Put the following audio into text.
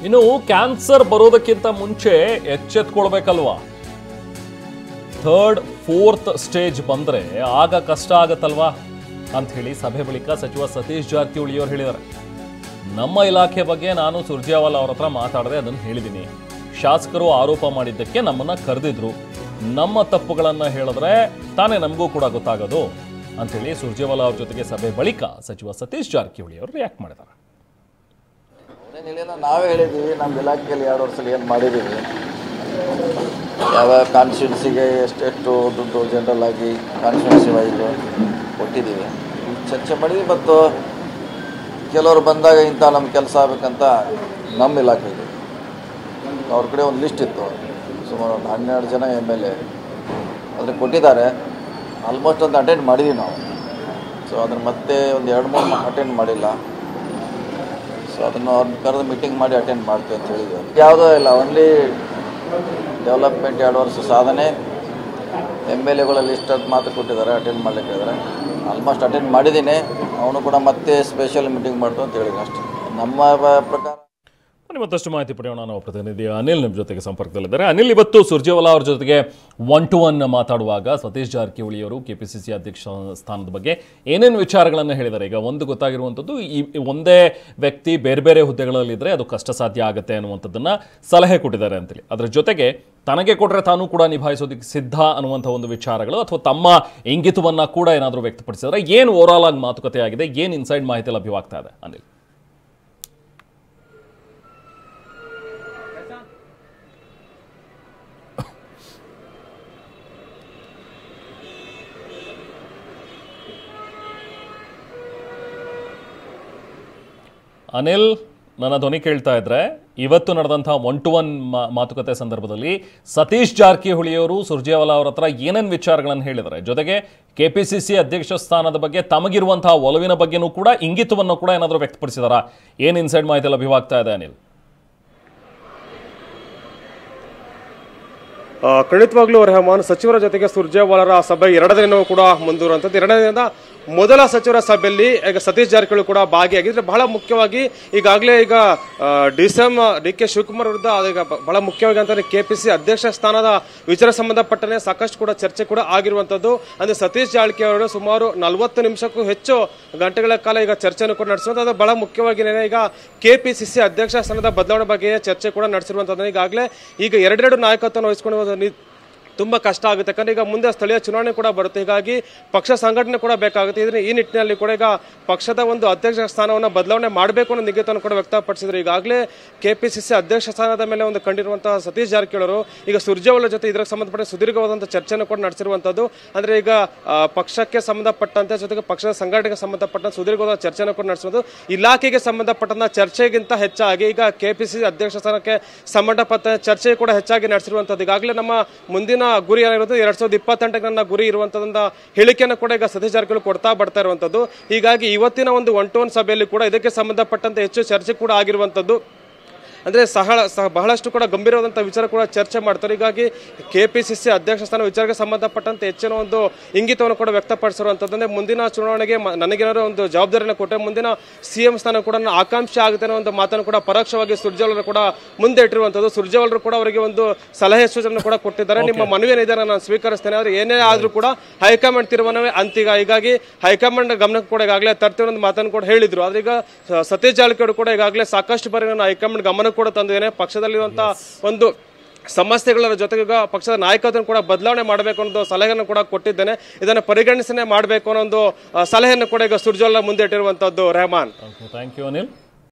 ಇನ್ನು ಕ್ಯಾನ್ಸರ್ ಬರೋದಕ್ಕಿಂತ ಮುಂಚೆ ಎಚ್ಚೆತ್ಕೊಳ್ಬೇಕಲ್ವಾ? ಥರ್ಡ್ ಫೋರ್ತ್ ಸ್ಟೇಜ್ ಬಂದ್ರೆ ಆಗ ಕಷ್ಟ ಆಗತ್ತಲ್ವಾ ಅಂತ ಹೇಳಿ ಸಭೆ ಬಳಿಕ ಸಚಿವ ಸತೀಶ್ ಜಾರಕಿಹೊಳಿ ಅವರು ಹೇಳಿದ್ದಾರೆ. ನಮ್ಮ ಇಲಾಖೆ ಬಗ್ಗೆ ನಾನು ಸುರ್ಜೇವಾಲಾ ಅವರ ಹತ್ರ ಮಾತಾಡದೆ ಅದನ್ನು ಹೇಳಿದ್ದೀನಿ. ಶಾಸಕರು ಆರೋಪ ಮಾಡಿದ್ದಕ್ಕೆ ನಮ್ಮನ್ನ ಕರೆದಿದ್ರು. ನಮ್ಮ ತಪ್ಪುಗಳನ್ನ ಹೇಳಿದ್ರೆ ತಾನೇ ನಮಗೂ ಕೂಡ ಗೊತ್ತಾಗೋದು ಅಂತೇಳಿ ಸುರ್ಜೇವಾಲಾ ಅವ್ರ ಜೊತೆಗೆ ಸಭೆ ಬಳಿಕ ಸಚಿವ ಸತೀಶ್ ಜಾರಕಿಹೊಳಿ ಅವರು ರಿಯಾಕ್ಟ್ ಮಾಡಿದ್ದಾರೆ. ನಾವೇ ಹೇಳಿದ್ದೀವಿ, ನಮ್ಮ ಇಲಾಖೆಯಲ್ಲಿ 2 ವರ್ಷದಲ್ಲಿ ಏನು ಮಾಡಿದ್ದೀವಿ, ಯಾವ ಕಾನ್ಸ್ಟಿಟ್ಯೂನ್ಸಿಗೆ ಎಷ್ಟೆಷ್ಟು ದುಡ್ಡು ಜನರಲ್ ಆಗಿ ಕಾನ್ಸ್ಟಿಟ್ಯೂನ್ಸಿ ವೈಸ್ ಕೊಟ್ಟಿದ್ದೀವಿ, ಚರ್ಚೆ ಮಾಡಿದ್ವಿ. ಮತ್ತು ಕೆಲವರು ಬಂದಾಗ ಇಂಥ ನಮ್ಮ ಕೆಲಸ ಆಗಬೇಕಂತ ನಮ್ಮ ಇಲಾಖೆಗೆ ಅವ್ರ ಕಡೆ ಒಂದು ಲಿಸ್ಟ್ ಇತ್ತು. ಸುಮಾರು 12 ಜನ MLA ಅದನ್ನು ಕೊಟ್ಟಿದ್ದಾರೆ. ಆಲ್ಮೋಸ್ಟ್ ಒಂದು ಅಟೆಂಡ್ ಮಾಡಿದ್ದೀವಿ ನಾವು. ಸೊ ಅದನ್ನು ಮತ್ತೆ ಒಂದು 2-3 ಅಟೆಂಡ್ ಮಾಡಿಲ್ಲ. ಸೊ ಅದನ್ನು ಅವ್ರನ್ನ ಕರೆದು ಮೀಟಿಂಗ್ ಮಾಡಿ ಅಟೆಂಡ್ ಮಾಡ್ತೀವಿ ಅಂತ ಹೇಳಿದ್ವಿ. ಯಾವುದೋ ಇಲ್ಲ, ಓನ್ಲಿ ಡೆವಲಪ್ಮೆಂಟ್ 2 ವರ್ಷ ಸಾಧನೆ MLAಗಳ ಲಿಸ್ಟ್ ಅದು ಮಾತ್ರ ಕೊಟ್ಟಿದ್ದಾರೆ, ಅಟೆಂಡ್ ಮಾಡಲಿಕ್ಕೆ ಹೇಳಿದ್ದಾರೆ. ಆಲ್ಮೋಸ್ಟ್ ಅಟೆಂಡ್ ಮಾಡಿದ್ದೀನಿ. ಅವನು ಕೂಡ ಮತ್ತೆ ಸ್ಪೆಷಲ್ ಮೀಟಿಂಗ್ ಮಾಡ್ತು ಅಂತ ಹೇಳಿದ್ದೀನಿ ಅಷ್ಟೇ. ನಮ್ಮ ಪ್ರಕಾರ ಮತ್ತಷ್ಟು ಮಾಹಿತಿ ಪಡೆಯೋಣ. ನಾವು ಪ್ರತಿನಿಧಿ ಅನಿಲ್ ನಿಮ್ಮ ಜೊತೆಗೆ ಸಂಪರ್ಕದಲ್ಲಿದ್ದಾರೆ. ಅನಿಲ್, ಇವತ್ತು ಸುರ್ಜೇವಾಲಾ ಅವ್ರ ಜೊತೆಗೆ 1-to-1 ಮಾತಾಡುವಾಗ ಸತೀಶ್ ಜಾರಕಿಹೊಳಿ ಅವರು KPCC ಅಧ್ಯಕ್ಷ ಸ್ಥಾನದ ಬಗ್ಗೆ ಏನೇನು ವಿಚಾರಗಳನ್ನು ಹೇಳಿದ್ದಾರೆ? ಈಗ ಒಂದು ಗೊತ್ತಾಗಿರುವಂಥದ್ದು, ಈ ಒಂದೇ ವ್ಯಕ್ತಿ ಬೇರೆ ಬೇರೆ ಹುದ್ದೆಗಳಲ್ಲಿದ್ದರೆ ಅದು ಕಷ್ಟ ಸಾಧ್ಯ ಆಗುತ್ತೆ ಅನ್ನುವಂಥದ್ದನ್ನು ಸಲಹೆ ಕೊಟ್ಟಿದ್ದಾರೆ ಅಂತೇಳಿ. ಅದರ ಜೊತೆಗೆ ತನಗೆ ಕೊಟ್ಟರೆ ತಾನೂ ಕೂಡ ನಿಭಾಯಿಸೋದಕ್ಕೆ ಸಿದ್ಧ ಅನ್ನುವಂಥ ಒಂದು ವಿಚಾರಗಳು ಅಥವಾ ತಮ್ಮ ಇಂಗಿತವನ್ನು ಕೂಡ ಏನಾದರೂ ವ್ಯಕ್ತಪಡಿಸಿದರೆ ಏನು ಓವರಾಲ್ ಆಗಿ ಮಾತುಕತೆ ಆಗಿದೆ, ಏನು ಇನ್ಸೈಡ್ ಮಾಹಿತಿ ಲಭ್ಯವಾಗ್ತಾ ಇದೆ ಅನಿಲ್? ಅನಿಲ್, ನನ್ನ ಧ್ವನಿ ಕೇಳ್ತಾ ಇದ್ರೆ, ಇವತ್ತು ನಡೆದಂತಹ 1-to-1 ಮಾತುಕತೆ ಸಂದರ್ಭದಲ್ಲಿ ಸತೀಶ್ ಜಾರಕಿಹೊಳಿಯವರು ಸುರ್ಜೇವಾಲಾ ಅವರ ಹತ್ರ ಏನೇನು ವಿಚಾರಗಳನ್ನು ಹೇಳಿದ್ದಾರೆ, ಜೊತೆಗೆ KPCC ಅಧ್ಯಕ್ಷ ಸ್ಥಾನದ ಬಗ್ಗೆ ತಮಗಿರುವಂತಹ ಒಲವಿನ ಬಗ್ಗೆನೂ ಕೂಡ ಇಂಗಿತವನ್ನು ಕೂಡ ಏನಾದರೂ ವ್ಯಕ್ತಪಡಿಸಿದಾರಾ? ಏನು ಇನ್ಸೈಡ್ ಮಾಹಿತಿ ಲಭ್ಯವಾಗ್ತಾ ಇದೆ ಅನಿಲ್? ಖಂಡಿತವಾಗ್ಲೂ ರೆಹಮಾನ್, ಸಚಿವರ ಜೊತೆಗೆ ಸುರ್ಜೇವಾಲಾರ ಸಭೆ 2ನೇ ದಿನವೂ ಕೂಡ ಮುಂದುವರುವಂಥದ್ದು. 2ನೇ ದಿನದ ಮೊದಲ ಸಚಿವರ ಸಭೆಯಲ್ಲಿ ಈಗ ಸತೀಶ್ ಜಾರಕಿಹೊಳಿ ಕೂಡ ಭಾಗಿಯಾಗಿದ್ರೆ, ಬಹಳ ಮುಖ್ಯವಾಗಿ ಈಗಾಗಲೇ ಈಗ DK ಶಿವಕುಮಾರ್ ವಿರುದ್ಧ ಈಗ ಬಹಳ ಮುಖ್ಯವಾಗಿ ಅಂತಂದ್ರೆ KPCC ಅಧ್ಯಕ್ಷ ಸ್ಥಾನದ ವಿಚಾರ ಸಂಬಂಧಪಟ್ಟನೆ ಸಾಕಷ್ಟು ಕೂಡ ಚರ್ಚೆ ಕೂಡ ಆಗಿರುವಂಥದ್ದು. ಅಂದ್ರೆ ಸತೀಶ್ ಜಾರಕಿಹೊಳಿ ಸುಮಾರು 40 ನಿಮಿಷಕ್ಕೂ ಹೆಚ್ಚು ಗಂಟೆಗಳ ಕಾಲ ಈಗ ಚರ್ಚೆಯನ್ನು ಕೂಡ ನಡೆಸುವಂಥದ್ದು. ಬಹಳ ಮುಖ್ಯವಾಗಿ ಈಗ KPCC ಅಧ್ಯಕ್ಷ ಸ್ಥಾನದ ಬದಲಾವಣೆ ಬಗ್ಗೆ ಚರ್ಚೆ ಕೂಡ ನಡೆಸಿರುವಂಥದ್ದು. ಈಗಾಗಲೇ ಈಗ 2 ನಾಯಕತ್ವವನ್ನು ವಹಿಸಿಕೊಂಡು ತುಂಬ ಕಷ್ಟ ಆಗುತ್ತೆ. ಯಾಕಂದ್ರೆ ಈಗ ಮುಂದೆ ಸ್ಥಳೀಯ ಚುನಾವಣೆ ಕೂಡ ಬರುತ್ತೆ. ಹೀಗಾಗಿ ಪಕ್ಷ ಸಂಘಟನೆ ಕೂಡ ಬೇಕಾಗುತ್ತೆ. ಇದ್ರೆ ಈ ನಿಟ್ಟಿನಲ್ಲಿ ಕೂಡ ಈಗ ಪಕ್ಷದ ಒಂದು ಅಧ್ಯಕ್ಷ ಸ್ಥಾನವನ್ನು ಬದಲಾವಣೆ ಮಾಡಬೇಕು ಅನ್ನೋ ಇಂಗಿತವನ್ನು ಕೂಡ ವ್ಯಕ್ತಪಡಿಸಿದ್ರು. ಈಗಾಗಲೇ KPCC ಅಧ್ಯಕ್ಷ ಸ್ಥಾನದ ಮೇಲೆ ಒಂದು ಕಂಡಿರುವಂತಹ ಸತೀಶ್ ಜಾರಕಿಹೊಳಿ ಈಗ ಸುರ್ಜೇವಾಲಾ ಜೊತೆ ಇದಕ್ಕೆ ಸಂಬಂಧಪಟ್ಟ ಸುದೀರ್ಘವಾದಂತಹ ಚರ್ಚೆಯನ್ನು ಕೂಡ ನಡೆಸಿರುವಂತದ್ದು. ಅಂದ್ರೆ ಈಗ ಪಕ್ಷಕ್ಕೆ ಸಂಬಂಧಪಟ್ಟಂತೆ ಜೊತೆಗೆ ಪಕ್ಷದ ಸಂಘಟನೆಗೆ ಸಂಬಂಧಪಟ್ಟಂತೆ ಸುದೀರ್ಘವಾದ ಚರ್ಚೆಯನ್ನು ಕೂಡ ನಡೆಸುವುದು. ಇಲಾಖೆಗೆ ಸಂಬಂಧಪಟ್ಟಂತ ಚರ್ಚೆಗಿಂತ ಹೆಚ್ಚಾಗಿ ಈಗ KPCC ಅಧ್ಯಕ್ಷ ಸ್ಥಾನಕ್ಕೆ ಸಂಬಂಧಪಟ್ಟ ಚರ್ಚೆ ಕೂಡ ಹೆಚ್ಚಾಗಿ ನಡೆಸಿರುವಂತದ್ದು. ಈಗಾಗಲೇ ನಮ್ಮ ಮುಂದಿನ ಗುರಿ ಏನಿರೋದು 2028 ನನ್ನ ಗುರಿ ಇರುವಂತದ ಹೇಳಿಕೆಯನ್ನು ಕೂಡ ಈಗ ಸತೀಶ್ ಜಾರಕಿಹೊಳಿ ಕೊಡ್ತಾ ಬರ್ತಾ ಇರುವಂತದ್ದು. ಹೀಗಾಗಿ ಇವತ್ತಿನ ಒಂದು 1-to-1 ಸಭೆಯಲ್ಲಿ ಕೂಡ ಇದಕ್ಕೆ ಸಂಬಂಧಪಟ್ಟಂತೆ ಹೆಚ್ಚು ಚರ್ಚೆ ಕೂಡ ಆಗಿರುವಂತದ್ದು. ಅಂದ್ರೆ ಬಹಳಷ್ಟು ಕೂಡ ಗಂಭೀರವಾದಂತಹ ವಿಚಾರ ಕೂಡ ಚರ್ಚೆ ಮಾಡ್ತಾರೆ. ಹೀಗಾಗಿ KPCC ಅಧ್ಯಕ್ಷ ಸ್ಥಾನ ವಿಚಾರಕ್ಕೆ ಸಂಬಂಧಪಟ್ಟಂತೆ ಹೆಚ್ಚಿನ ಒಂದು ಇಂಗಿತವನ್ನು ಕೂಡ ವ್ಯಕ್ತಪಡಿಸಿರುವಂತದ್ದು. ಅಂದ್ರೆ ಮುಂದಿನ ಚುನಾವಣೆಗೆ ನನಗೇನಾದ್ರು ಒಂದು ಜವಾಬ್ದಾರಿಯನ್ನು ಕೊಟ್ಟರೆ ಮುಂದಿನ CM ಸ್ಥಾನ ಕೂಡ ಆಕಾಂಕ್ಷೆ ಆಗುತ್ತೆ ಅನ್ನೋ ಒಂದು ಮಾತನ್ನು ಕೂಡ ಪರೋಕ್ಷವಾಗಿ ಸುರ್ಜೇವಾಲಾ ಕೂಡ ಮುಂದೆ ಇಟ್ಟಿರುವಂತದ್ದು. ಸುರ್ಜೇವಾಲಾ ಕೂಡ ಅವರಿಗೆ ಒಂದು ಸಲಹೆ ಸೂಚನೆ ಕೂಡ ಕೊಟ್ಟಿದ್ದಾರೆ. ನಿಮ್ಮ ಮನವಿ ಏನಿದೆ ನಾನು ಸ್ವೀಕರಿಸ್ತೇನೆ, ಆದ್ರೆ ಏನೇ ಆದ್ರೂ ಕೂಡ ಹೈಕಮಾಂಡ್ ತೀರ್ಮಾನವೇ ಅಂತಿಗ. ಹೀಗಾಗಿ ಹೈಕಮಾಂಡ್ ಗಮನಕ್ಕೆ ಕೂಡ ಈಗಾಗಲೇ ತರ್ತೀವಿ ಒಂದು ಮಾತನ್ನು ಕೂಡ ಹೇಳಿದ್ರು. ಆದ್ರೆ ಈಗ ಸತೀಶ್ ಜಾರಕಿಹೊಳಿ ಕೂಡ ಈಗಾಗಲೇ ಸಾಕಷ್ಟು ಬಾರಿ ನಾನು ಹೈಕಮಾಂಡ್ ಗಮನ ಕೂಡ ತಂದಿದ್ದೇನೆ. ಪಕ್ಷದಲ್ಲಿರುವಂತಹ ಒಂದು ಸಮಸ್ಯೆಗಳ ಜೊತೆಗೆ ಪಕ್ಷದ ನಾಯಕತ್ವವನ್ನು ಕೂಡ ಬದಲಾವಣೆ ಮಾಡಬೇಕು ಅನ್ನೋ ಸಲಹೆಯನ್ನು ಕೂಡ ಕೊಟ್ಟಿದ್ದೇನೆ. ಇದನ್ನು ಪರಿಗಣಿಸನೆ ಮಾಡಬೇಕು ಅನ್ನೋ ಒಂದು ಸಲಹೆಯನ್ನು ಕೂಡ ಈಗ ಸುರ್ಜೇವಾಲಾ ಮುಂದೆ ಇಟ್ಟಿರುವಂತದ್ದು. Rehman, thank you Anil.